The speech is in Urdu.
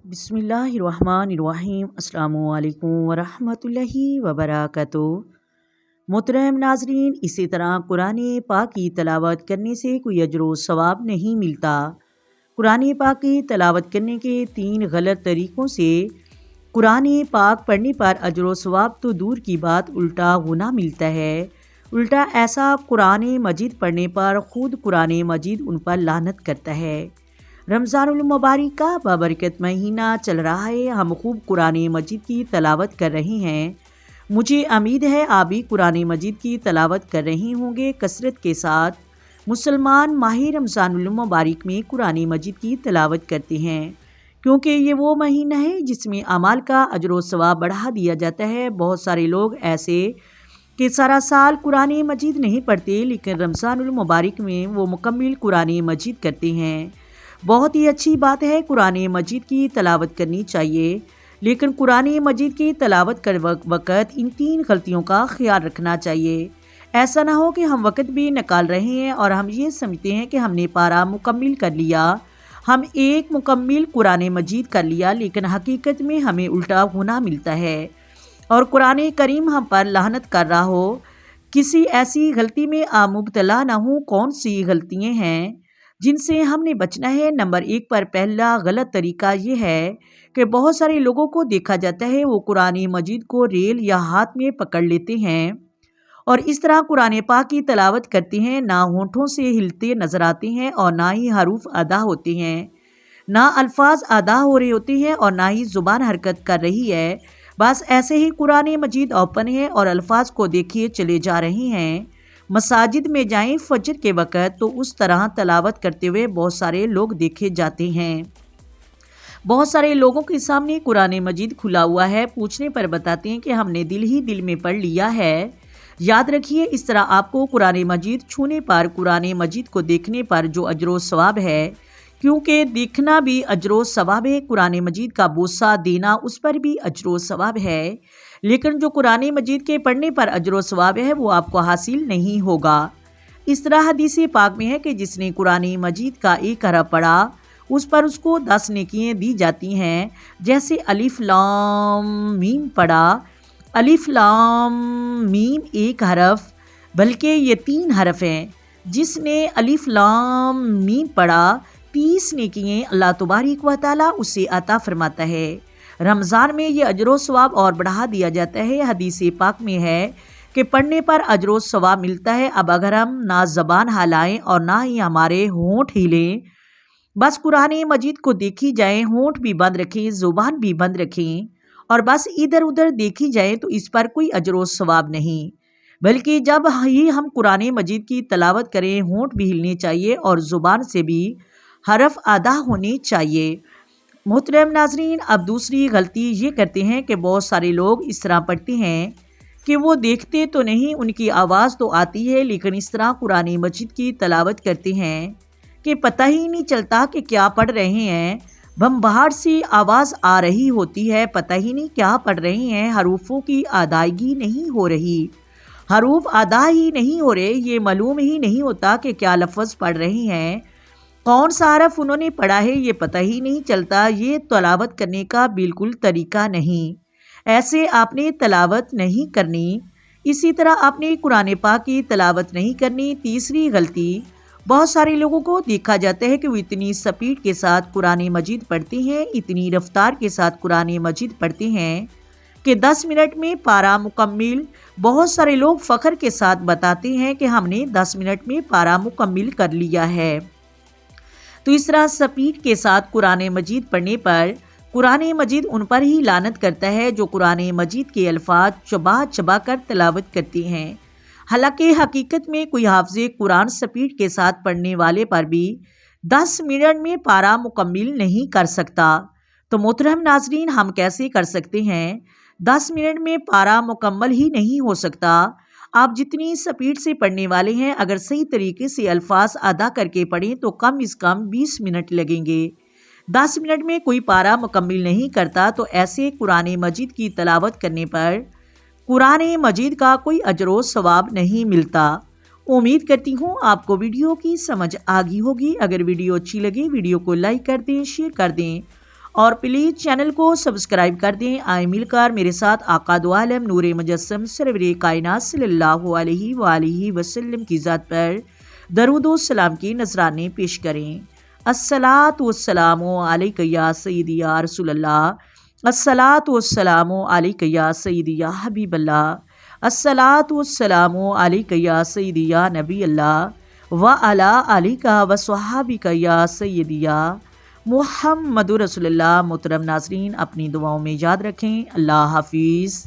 بسم اللہ الرحمن الرحیم۔ السلام علیکم ورحمۃ اللہ وبرکاتہ۔ محترم ناظرین، اسی طرح قرآن پاک کی تلاوت کرنے سے کوئی اجر و ثواب نہیں ملتا۔ قرآن پاک کی تلاوت کرنے کے 3 غلط طریقوں سے قرآن پاک پڑھنے پر اجر و ثواب تو دور کی بات الٹا گناہ ملتا ہے۔ الٹا ایسا قرآن مجید پڑھنے پر خود قرآن مجید ان پر لعنت کرتا ہے۔ رمضان المبارک کا بابرکت مہینہ چل رہا ہے، ہم خوب قرآن مجید کی تلاوت کر رہے ہیں۔ مجھے امید ہے آپ بھی قرآن مجید کی تلاوت کر رہے ہوں گے کثرت کے ساتھ۔ مسلمان ماہ رمضان المبارک میں قرآن مجید کی تلاوت کرتے ہیں، کیونکہ یہ وہ مہینہ ہے جس میں اعمال کا اجر و ثواب بڑھا دیا جاتا ہے۔ بہت سارے لوگ ایسے کہ سارا سال قرآن مجید نہیں پڑھتے، لیکن رمضان المبارک میں وہ مکمل قرآن مجید کرتے ہیں۔ بہت ہی اچھی بات ہے، قرآن مجید کی تلاوت کرنی چاہیے، لیکن قرآن مجید کی تلاوت کر وقت ان 3 غلطیوں کا خیال رکھنا چاہیے۔ ایسا نہ ہو کہ ہم وقت بھی نکال رہے ہیں اور ہم یہ سمجھتے ہیں کہ ہم نے پارہ مکمل کر لیا، ہم ایک مکمل قرآن مجید کر لیا، لیکن حقیقت میں ہمیں الٹا گناہ ملتا ہے اور قرآن کریم ہم پر لعنت کر رہا ہو۔ کسی ایسی غلطی میں آپ مبتلا نہ ہوں۔ کون سی غلطیاں ہیں جن سے ہم نے بچنا ہے؟ نمبر 1 پر پہلا غلط طریقہ یہ ہے کہ بہت سارے لوگوں کو دیکھا جاتا ہے وہ قرآن مجید کو ریل یا ہاتھ میں پکڑ لیتے ہیں اور اس طرح قرآن پاک کی تلاوت کرتے ہیں، نہ ہونٹوں سے ہلتے نظر آتے ہیں اور نہ ہی حروف ادا ہوتے ہیں، نہ الفاظ ادا ہو رہے ہوتے ہیں اور نہ ہی زبان حرکت کر رہی ہے۔ بس ایسے ہی قرآن مجید اوپن ہے اور الفاظ کو دیکھیے چلے جا رہے ہیں۔ مساجد میں جائیں فجر کے وقت تو اس طرح تلاوت کرتے ہوئے بہت سارے لوگ دیکھے جاتے ہیں۔ بہت سارے لوگوں کے سامنے قرآن مجید کھلا ہوا ہے، پوچھنے پر بتاتے ہیں کہ ہم نے دل ہی دل میں پڑھ لیا ہے۔ یاد رکھیے، اس طرح آپ کو قرآن مجید چھونے پر، قرآن مجید کو دیکھنے پر جو اجر و ثواب ہے، کیونکہ دیکھنا بھی اجر و ثواب ہے، قرآن مجید کا بوسہ دینا اس پر بھی اجر و ثواب ہے، لیکن جو قرآن مجید کے پڑھنے پر اجر و ثواب ہے وہ آپ کو حاصل نہیں ہوگا۔ اس طرح حدیث پاک میں ہے کہ جس نے قرآن مجید کا 1 حرف پڑھا اس پر اس کو 10 نیکیاں دی جاتی ہیں، جیسے الف لام میم پڑھا۔ الف لام میم 1 حرف، بلکہ یہ 3 حرف ہیں۔ جس نے الف لام میم پڑھا 30 نیکیاں اللہ تبارک و تعالیٰ اسے عطا فرماتا ہے۔ رمضان میں یہ اجر و ثواب اور بڑھا دیا جاتا ہے۔ حدیث پاک میں ہے کہ پڑھنے پر اجر و ثواب ملتا ہے۔ اب اگر ہم نہ زبان ہلائیں اور نہ ہی ہمارے ہونٹ ہلیں، بس قرآن مجید کو دیکھی جائیں، ہونٹ بھی بند رکھیں، زبان بھی بند رکھیں اور بس ادھر ادھر دیکھی جائیں تو اس پر کوئی اجر و ثواب نہیں، بلکہ جب ہی ہم قرآن مجید کی تلاوت کریں ہونٹ بھی ہلنے چاہیے اور زبان سے بھی حرف ادا ہونے چاہیے۔ محترم ناظرین، اب دوسری غلطی یہ کرتے ہیں کہ بہت سارے لوگ اس طرح پڑھتے ہیں کہ وہ دیکھتے تو نہیں، ان کی آواز تو آتی ہے، لیکن اس طرح قرآن مجید کی تلاوت کرتے ہیں کہ پتہ ہی نہیں چلتا کہ کیا پڑھ رہے ہیں۔ بھمبھاڑ سی آواز آ رہی ہوتی ہے، پتہ ہی نہیں کیا پڑھ رہے ہیں، حروفوں کی ادائیگی نہیں ہو رہی، حروف ادا ہی نہیں ہو رہے، یہ معلوم ہی نہیں ہوتا کہ کیا لفظ پڑھ رہے ہیں، کون سا حرف انہوں نے پڑھا ہے یہ پتہ ہی نہیں چلتا۔ یہ تلاوت کرنے کا بالکل طریقہ نہیں، ایسے آپ نے تلاوت نہیں کرنی، اسی طرح آپ نے قرآن پاک کی تلاوت نہیں کرنی۔ تیسری غلطی، بہت سارے لوگوں کو دیکھا جاتا ہے کہ وہ اتنی سپیڈ کے ساتھ قرآن مجید پڑھتے ہیں، اتنی رفتار کے ساتھ قرآن مجید پڑھتے ہیں کہ 10 منٹ میں پارہ مکمل۔ بہت سارے لوگ فخر کے ساتھ بتاتے ہیں کہ ہم نے 10 منٹ میں پارہ مکمل کر لیا ہے۔ تو اس طرح سپیڈ کے ساتھ قرآن مجید پڑھنے پر قرآن مجید ان پر ہی لعنت کرتا ہے جو قرآن مجید کے الفاظ چبا چبا کر تلاوت کرتے ہیں۔ حالانکہ حقیقت میں کوئی حافظ قرآن سپیڈ کے ساتھ پڑھنے والے پر بھی 10 منٹ میں پارہ مکمل نہیں کر سکتا۔ تو محترم ناظرین، ہم کیسے کر سکتے ہیں؟ 10 منٹ میں پارہ مکمل ہی نہیں ہو سکتا۔ آپ جتنی سپیڈ سے پڑھنے والے ہیں، اگر صحیح طریقے سے الفاظ ادا کر کے پڑھیں تو کم از کم 20 منٹ لگیں گے۔ 10 منٹ میں کوئی پارہ مکمل نہیں کرتا، تو ایسے قرآن مجید کی تلاوت کرنے پر قرآن مجید کا کوئی اجر و ثواب نہیں ملتا۔ امید کرتی ہوں آپ کو ویڈیو کی سمجھ آ گئی ہوگی۔ اگر ویڈیو اچھی لگے ویڈیو کو لائک کر دیں، شیئر کر دیں اور پلیز چینل کو سبسکرائب کر دیں۔ آئیں مل کر میرے ساتھ آقا دو عالم نور مجسم سرور کائنات صلی اللہ علیہ وآلہ وسلم کی ذات پر درود و سلام کی نذرانے پیش کریں۔ الصلاۃ والسلام علیک یا سیدی یا رسول اللہ، الصلاۃ والسلام علیک یا سیدی یا حبیب اللہ، الصلاۃ والسلام علیک یا سیدی یا نبی اللہ وعلی آلک وصحابک یا سیدی یا محمد رسول اللہ۔ محترم ناظرین، اپنی دعاؤں میں یاد رکھیں۔ اللہ حافظ۔